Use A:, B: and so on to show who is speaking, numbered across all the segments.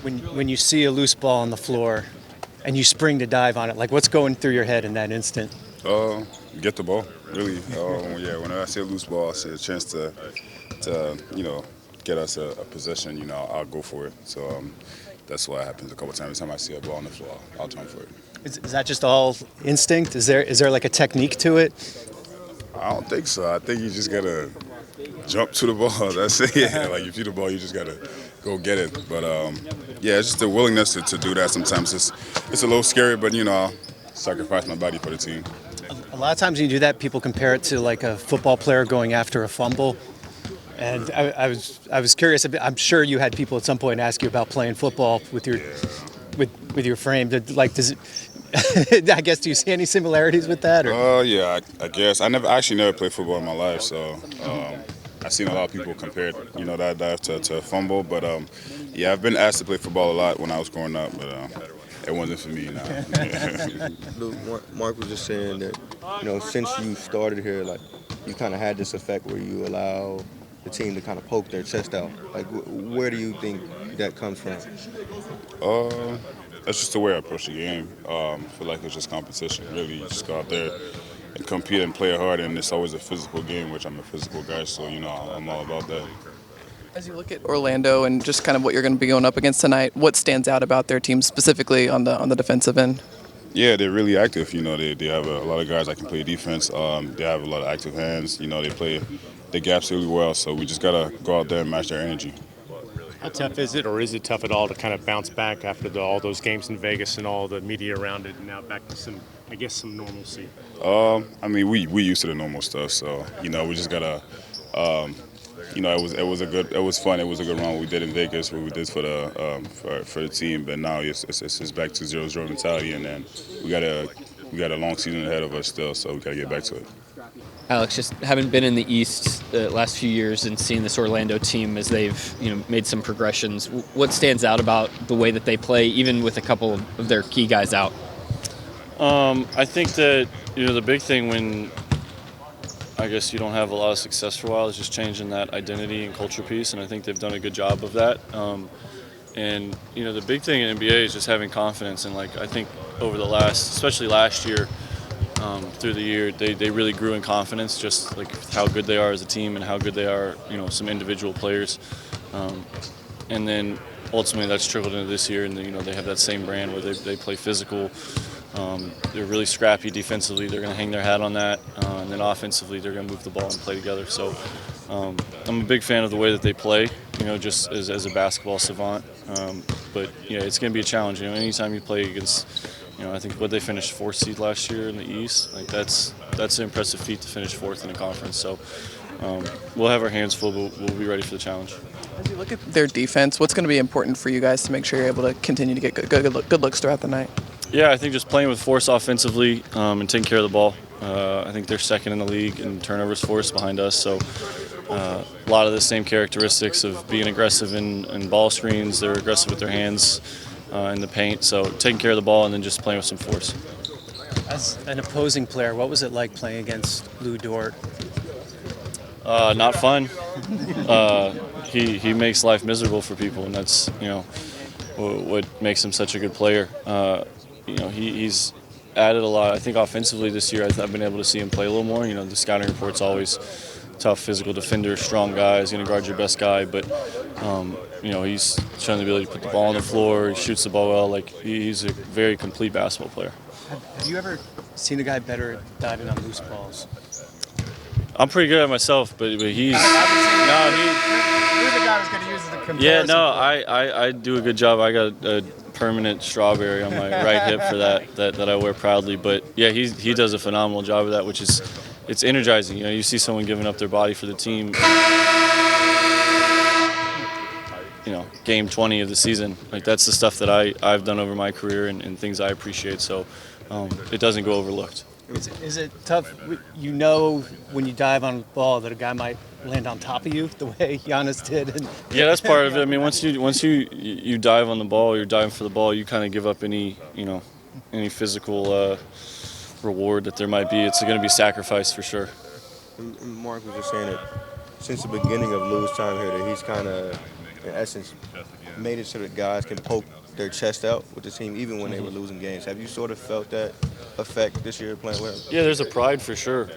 A: When you see a loose ball on the floor and you spring to dive on it, like what's going through your head in that instant?
B: Get the ball, really. Yeah, when I see a loose ball, I see a chance to get us a possession. I'll go for it. So that's what happens a couple times. Every time I see a ball on the floor, I'll turn for it.
A: Is that just all instinct? Is there like a technique to it?
B: I don't think so. I think you just gotta jump to the ball. That's it. Yeah, like you see the ball, you just gotta go get it. But yeah, it's just the willingness to do that. Sometimes it's a little scary, but I'll sacrifice my body for the team.
A: A lot of times when you do that, people compare it to like a football player going after a fumble. And I was curious. I'm sure you had people at some point ask you about playing football with your frame. Does it? I guess, do you see any similarities with that? Or?
B: Yeah, I guess. I actually never played football in my life, so I've seen a lot of people compare, that dive to a fumble. But yeah, I've been asked to play football a lot when I was growing up, but it wasn't for me. Nah.
C: Luke, Mark was just saying that, since you started here, like you kind of had this effect where you allow the team to kind of poke their chest out. Like, where do you think that comes from?
B: That's just the way I approach the game. I feel like it's just competition. Really, you just go out there and compete and play hard, and it's always a physical game, which I'm a physical guy, so I'm all about that.
D: As you look at Orlando and just kind of what you're going to be going up against tonight, what stands out about their team specifically on the defensive end?
B: Yeah, they're really active. They have a lot of guys that can play defense. They have a lot of active hands. They play the gaps really well, so we just gotta go out there and match their energy.
E: How tough is it, or is it tough at all to kind of bounce back after all those games in Vegas and all the media around it, and now back to some normalcy?
B: We used to the normal stuff, so we just gotta. It was fun. It was a good run. What we did in Vegas, what we did for the team, but now it's back to 0-0 mentality, and then we got a long season ahead of us still, so we gotta get back to it.
F: Alex, just having been in the East the last few years and seeing this Orlando team as they've made some progressions, what stands out about the way that they play, even with a couple of their key guys out?
G: I think that the big thing when I guess you don't have a lot of success for a while is just changing that identity and culture piece, and I think they've done a good job of that. And the big thing in NBA is just having confidence, and I think over especially last year. Through the year, they really grew in confidence, just like how good they are as a team and how good they are, some individual players. And then ultimately that's trickled into this year, and they have that same brand where they play physical. They're really scrappy defensively. They're going to hang their hat on that. And then offensively, they're going to move the ball and play together. So I'm a big fan of the way that they play, just as a basketball savant. But it's going to be a challenge. Anytime you play against I think they finished 4th seed last year in the East. That's an impressive feat to finish 4th in a conference. So we'll have our hands full, but we'll be ready for the challenge.
D: As you look at their defense, what's going to be important for you guys to make sure you're able to continue to get good looks throughout the night?
G: Yeah, I think just playing with force offensively and taking care of the ball. I think they're second in the league in turnovers force behind us. So a lot of the same characteristics of being aggressive in ball screens. They're aggressive with their hands. In the paint, so taking care of the ball and then just playing with some force.
A: As an opposing player, what was it like playing against Lu Dort?
G: Not fun. He makes life miserable for people, and that's what makes him such a good player. He's added a lot. I think offensively this year, I've been able to see him play a little more. The scouting report's always tough physical defender, strong guy. He's going to guard your best guy, but he's shown the ability to put the ball on the floor. He shoots the ball well. He's a very complete basketball player.
A: Have you ever seen a guy better at diving on loose balls?
G: I'm pretty good at myself, but he's
A: You're the guy who's going to use the comparison.
G: Yeah, no, I do a good job. I got a permanent strawberry on my right hip for that I wear proudly. But yeah, he does a phenomenal job of that, which is it's energizing. You see someone giving up their body for the team. Game 20 of the season. That's the stuff that I've done over my career and things I appreciate. So it doesn't go overlooked.
A: Is it tough? When you dive on a ball that a guy might land on top of you the way Giannis did.
G: Yeah, that's part of it. I mean, once you dive on the ball, you're diving for the ball. You kind of give up any physical reward that there might be. It's going to be sacrifice for sure.
C: And Mark was just saying that since the beginning of Lu's time here, that he's kind of, in essence, made it so that guys can poke their chest out with the team even when they were losing games. Have you sort of felt that effect this year playing with him?
G: Yeah, there's a pride for sure.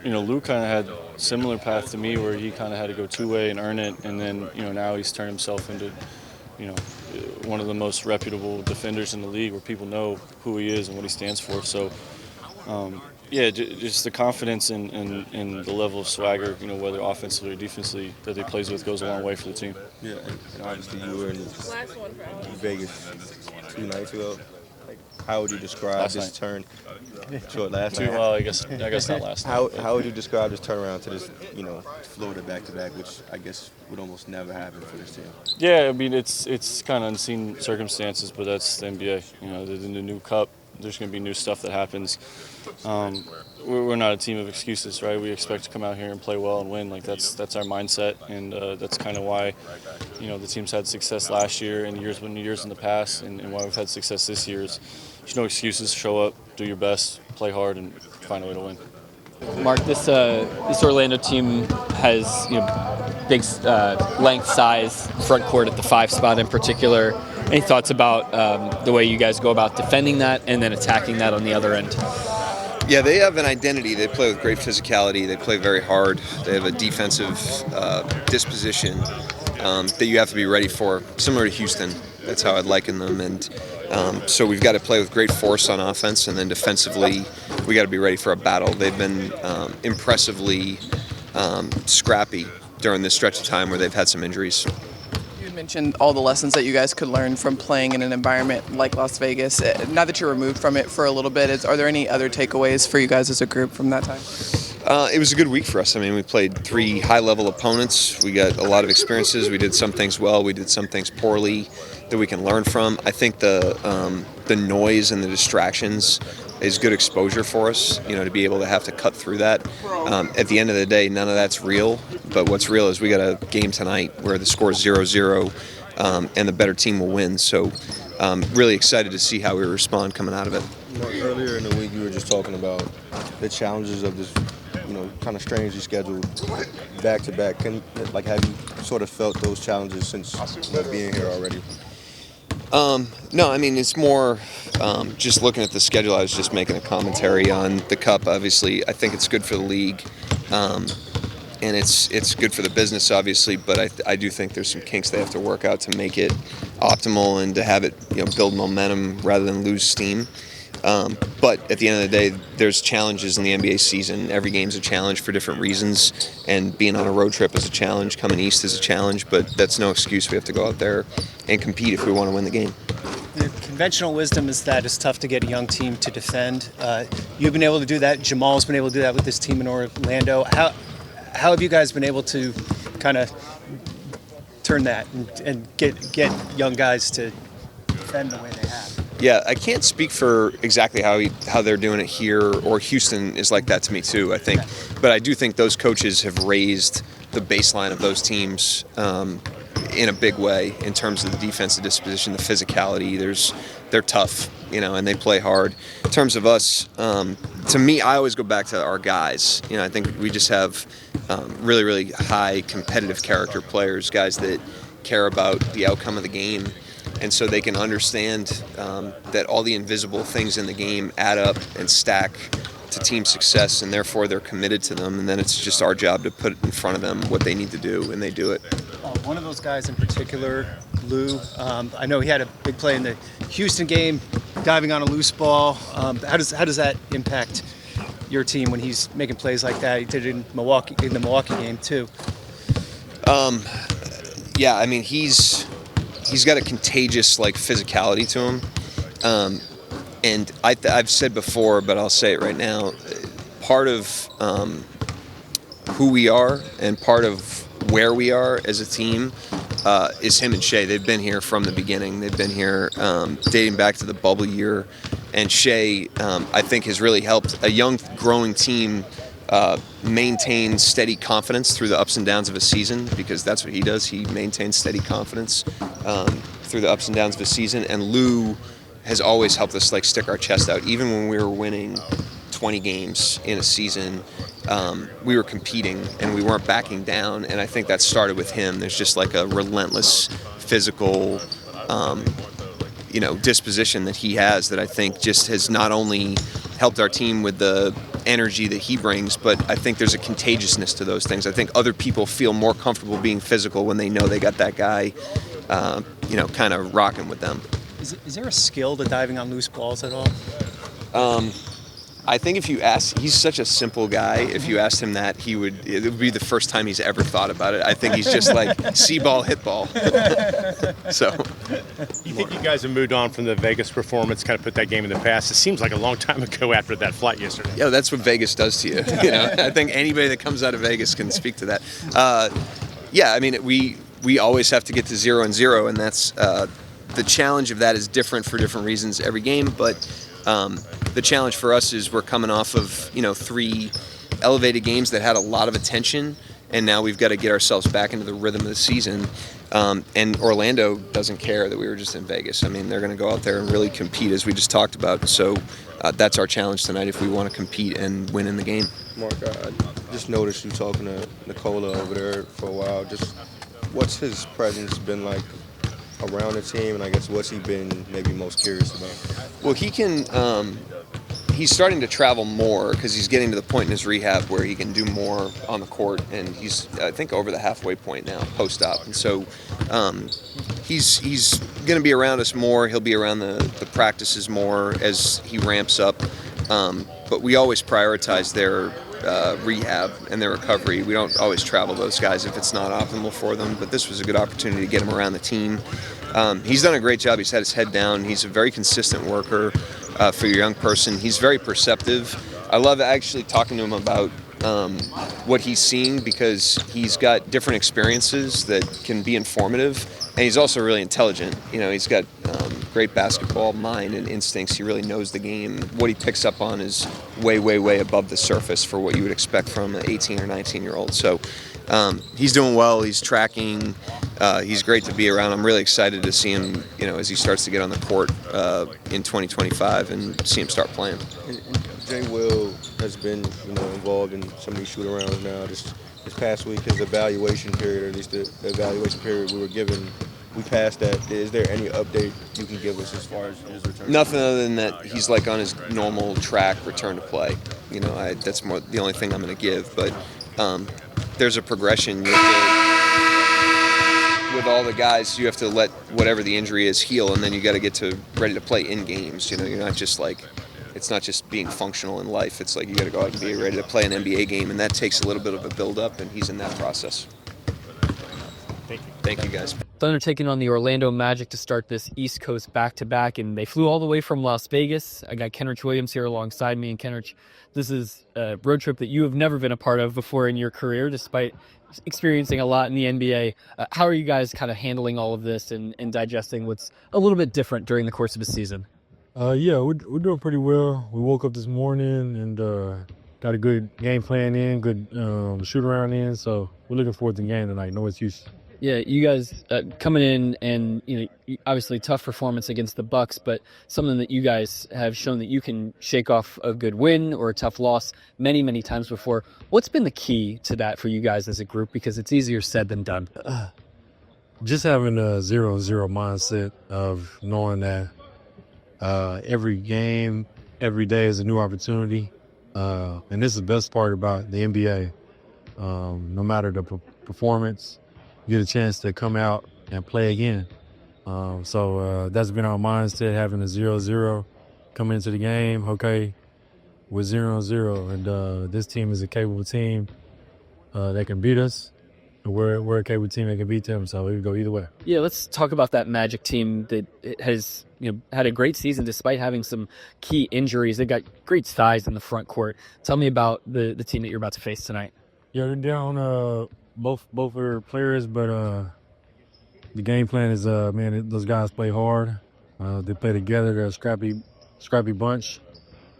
G: Lou kind of had similar path to me where he kind of had to go two-way and earn it, and then now he's turned himself into one of the most reputable defenders in the league where people know who he is and what he stands for. So, just the confidence and the level of swagger, whether offensively or defensively, that he plays with goes a long way for the team.
C: Yeah, and obviously you were in Vegas 2 nights ago. Like, how would you describe this turn? Sure, last night.
G: Well, I guess not last night.
C: How would you describe this turnaround to this, Florida back-to-back, which I guess would almost never happen for this team?
G: Yeah, I mean it's kind of unseen circumstances, but that's the NBA. In the new cup, there's going to be new stuff that happens. We're not a team of excuses, right? We expect to come out here and play well and win. Like that's our mindset, and that's kind of why the team's had success last year and years in the past, and why we've had success this year. There's no excuses. Show up, do your best, play hard, and find a way to win.
F: Mark, this Orlando team has big length, size, front court at the 5 spot in particular. Any thoughts about the way you guys go about defending that and then attacking that on the other end?
H: Yeah, they have an identity. They play with great physicality. They play very hard. They have a defensive disposition that you have to be ready for, similar to Houston. That's how I'd liken them. And so we've got to play with great force on offense, and then defensively, we got to be ready for a battle. They've been impressively scrappy during this stretch of time where they've had some injuries.
D: You mentioned all the lessons that you guys could learn from playing in an environment like Las Vegas. Now that you're removed from it for a little bit, are there any other takeaways for you guys as a group from that time?
H: It was a good week for us. I mean, we played 3 high-level opponents. We got a lot of experiences. We did some things well. We did some things poorly that we can learn from. I think the noise and the distractions is good exposure for us, to be able to have to cut through that. At the end of the day, none of that's real, but what's real is we got a game tonight where the score is 0-0, and the better team will win. So really excited to see how we respond coming out of it.
C: Earlier in the week, you were just talking about the challenges of this, kind of strangely scheduled back-to-back. Have you sort of felt those challenges since being here already?
H: No, I mean, it's more just looking at the schedule. I was just making a commentary on the Cup. Obviously, I think it's good for the league, and it's good for the business, obviously, but I do think there's some kinks they have to work out to make it optimal and to have it build momentum rather than lose steam. But at the end of the day, there's challenges in the NBA season. Every game's a challenge for different reasons, and being on a road trip is a challenge. Coming east is a challenge, but that's no excuse. We have to go out there and compete if we want to win the game.
A: The conventional wisdom is that it's tough to get a young team to defend. You've been able to do that. Jamal's been able to do that with this team in Orlando. How have you guys been able to kind of turn that and get young guys to defend the way they have?
H: Yeah, I can't speak for exactly how they're doing it here, or Houston is like that to me too, I think. But I do think those coaches have raised the baseline of those teams in a big way in terms of the defensive disposition, the physicality. They're tough, and they play hard. In terms of us, to me, I always go back to our guys. I think we just have really, really high competitive character players, guys that care about the outcome of the game. And so they can understand that all the invisible things in the game add up and stack to team success, and therefore they're committed to them. And then it's just our job to put in front of them what they need to do, and they do it.
A: One of those guys in particular, Lou, I know he had a big play in the Houston game, diving on a loose ball. How does that impact your team when he's making plays like that? He did it in the Milwaukee game too.
H: Yeah, I mean he's got a contagious physicality to him, and I've said before, but I'll say it right now. Part of who we are and part of where we are as a team is him and Shea. They've been here from the beginning. They've been here dating back to the bubble year, and Shea I think has really helped a young growing team maintain steady confidence through the ups and downs of a season, because that's what he does. He maintains steady confidence through the ups and downs of a season. And Lou has always helped us stick our chest out. Even when we were winning 20 games in a season, we were competing and we weren't backing down. And I think that started with him. There's just a relentless physical, disposition that he has that I think just has not only helped our team with the energy that he brings, but I think there's a contagiousness to those things. I think other people feel more comfortable being physical when they know they got that guy, kind of rocking with them.
A: Is there a skill to diving on loose balls at all?
H: I think if you ask, he's such a simple guy. If you asked him that, it would be the first time he's ever thought about it. I think he's just like see ball, hit ball. So,
E: You think you guys have moved on from the Vegas performance, kind of put that game in the past? It seems like a long time ago after that flight yesterday.
H: yeah, that's what Vegas does to you. I think anybody that comes out of Vegas can speak to that. We always have to get to 0-0, and that's the challenge of that is different for different reasons every game, but. The challenge for us is we're coming off of 3 elevated games that had a lot of attention, and now we've got to get ourselves back into the rhythm of the season. And Orlando doesn't care that we were just in Vegas. I mean, they're going to go out there and really compete, as we just talked about. So that's our challenge tonight if we want to compete and win in the game.
C: Mark, I just noticed you talking to Nicola over there for a while. Just what's his presence been like around the team, and I guess what's he been maybe most curious about?
H: Well, he can. He's starting to travel more because he's getting to the point in his rehab where he can do more on the court, and he's, I think, over the halfway point now, post-op. And so he's going to be around us more. He'll be around the practices more as he ramps up. But we always prioritize their rehab and their recovery. We don't always travel those guys if it's not optimal for them, but this was a good opportunity to get him around the team. He's done a great job. He's had his head down. He's a very consistent worker for your young person. He's very perceptive. I love actually talking to him about what he's seeing because he's got different experiences that can be informative, and he's also really intelligent. He's got great basketball mind and instincts. He really knows the game. What he picks up on is way, way, way above the surface for what you would expect from an 18 or 19-year-old. So he's doing well. He's tracking. He's great to be around. I'm really excited to see him, as he starts to get on the court in 2025 and see him start playing.
C: Jay Will has been, involved in some of these shoot-arounds now. This past week, his evaluation period, or at least the evaluation period we were given, we passed that. Is there any update you can give us as far as his return?
H: Nothing other than that he's like on his normal track return to play. That's more the only thing I'm going to give. But there's a progression. With all the guys, you have to let whatever the injury is heal, and then you got to get to ready to play in games. You're not just like. It's not just being functional in life. It's like you got to go out and be ready to play an NBA game, and that takes a little bit of a build-up, and he's in that process.
E: Thank you.
H: Thank you, guys.
F: Thunder taking on the Orlando Magic to start this East Coast back-to-back, and they flew all the way from Las Vegas. I got Kenrich Williams here alongside me, and Kenrich, this is a road trip that you have never been a part of before in your career, despite experiencing a lot in the NBA. How are you guys kind of handling all of this and digesting what's a little bit different during the course of a season?
I: We're doing pretty well. We woke up this morning and got a good game plan in, good shoot-around in, so we're looking forward to the game tonight. No excuses.
F: Yeah, you guys coming in and, obviously tough performance against the Bucks, but something that you guys have shown that you can shake off a good win or a tough loss many, many times before. What's been the key to that for you guys as a group? Because it's easier said than done.
I: Just having a 0-0 mindset of knowing that every game, every day is a new opportunity. And this is the best part about the NBA. No matter the performance, you get a chance to come out and play again. So that's been our mindset, having a 0-0, come into the game, okay, with 0-0. And this team is a capable team that can beat us. We're a capable team that can beat them, so we can go either way.
F: Yeah, let's talk about that Magic team that has had a great season despite having some key injuries. They've got great size in the front court. Tell me about the team that you're about to face tonight.
I: Yeah, they're down both their players, but the game plan is, those guys play hard. They play together. They're a scrappy bunch.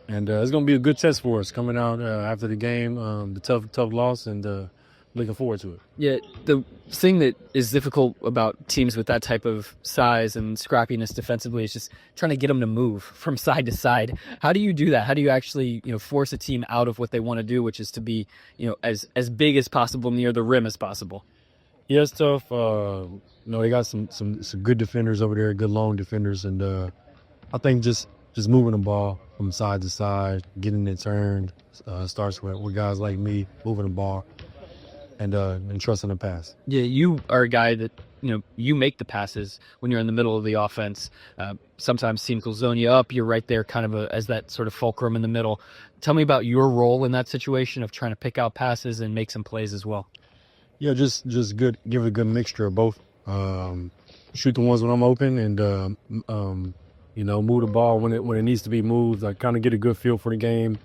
I: And it's going to be a good test for us coming out after the game, the tough loss, and looking forward to it.
F: Yeah, the thing that is difficult about teams with that type of size and scrappiness defensively is just trying to get them to move from side to side. How do you do that? How do you actually, force a team out of what they want to do, which is to be, as big as possible near the rim as possible?
I: Yeah, it's tough. they got some good defenders over there, good long defenders, and I think just moving the ball from side to side, getting it turned, starts with guys like me moving the ball and trusting the pass.
F: Yeah, you are a guy that, you make the passes when you're in the middle of the offense. Sometimes teams will zone you up. You're right there kind of as that sort of fulcrum in the middle. Tell me about your role in that situation of trying to pick out passes and make some plays as well.
I: Yeah, just good. Give it a good mixture of both. Shoot the ones when I'm open, and move the ball when it needs to be moved. I kind of get a good feel for the game.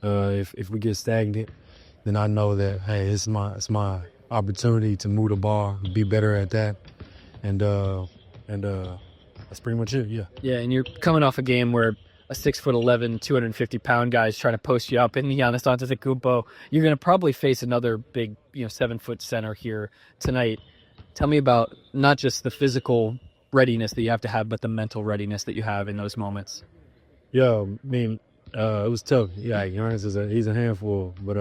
I: If we get stagnant, then I know that it's my opportunity to move the ball, be better at that, and that's pretty much it. Yeah.
F: Yeah, and you're coming off a game where a 6'11", 250-pound guy is trying to post you up, and Giannis Antetokounmpo. You're going to probably face another big, 7-foot center here tonight. Tell me about not just the physical readiness that you have to have, but the mental readiness that you have in those moments.
I: Yeah, I mean, it was tough. Yeah, Giannis he's a handful, but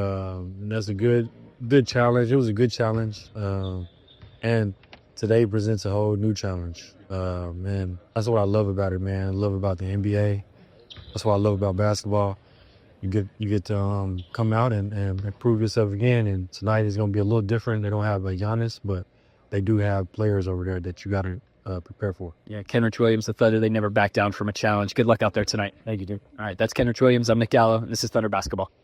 I: that's a good challenge. It was a good challenge, and today presents a whole new challenge. Man, that's what I love about it, man. I love about the NBA. That's what I love about basketball. You get to come out and prove yourself again. And tonight is going to be a little different. They don't have a Giannis, but they do have players over there that you got to prepare for.
F: Yeah, Kenrich Williams, the Thunder, they never back down from a challenge. Good luck out there tonight. Thank you, dude. All right, that's Kenrich Williams. I'm Nick Gallo, and this is Thunder Basketball.